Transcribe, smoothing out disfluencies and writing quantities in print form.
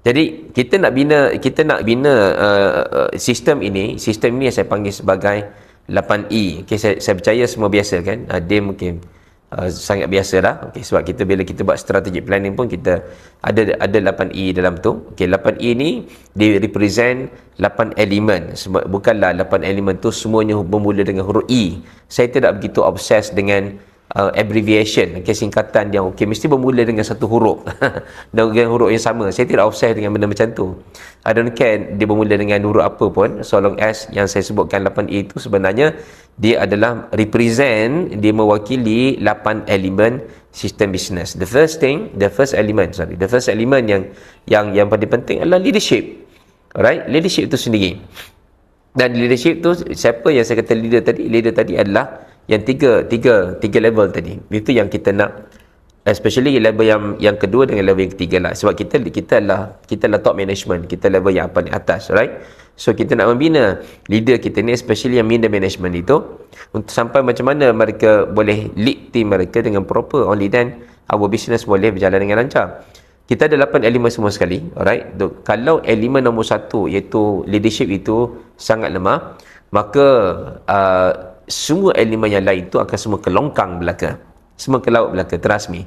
Jadi kita nak bina sistem ini yang saya panggil sebagai 8E. Okey, saya percaya semua biasa kan. Dia mungkin sangat biasa dah. Okey, sebab kita bila kita buat strategic planning pun kita ada 8E dalam tu. Okey, 8E ni dia represent 8 elemen. Bukanlah 8 elemen tu semuanya bermula dengan huruf E. Saya tidak begitu obses dengan abbreviation, okay, singkatan yang mesti bermula dengan satu huruf dengan huruf yang sama. Saya tidak obses dengan benda macam tu. I don't care dia bermula dengan huruf apa pun, so long as yang saya sebutkan 8A itu sebenarnya dia adalah represent, dia mewakili 8 elemen sistem bisnes. The first element yang paling penting adalah leadership. Alright, leadership itu sendiri. Dan leadership tu, siapa yang saya kata leader tadi adalah yang tiga level tadi. Itu yang kita nak, especially level yang kedua dengan level yang ketiga lah. Sebab kita adalah top management, kita level yang paling atas, right? So kita nak membina leader kita ni, especially yang middle management itu, untuk sampai macam mana mereka boleh lead team mereka dengan proper, only then our business boleh berjalan dengan lancar. Kita ada 8 elemen semua sekali, alright? Kalau elemen nombor 1 iaitu leadership itu sangat lemah, maka semua elemen yang lain tu akan semua ke longkang belaka, semua ke laut belaka, trust me.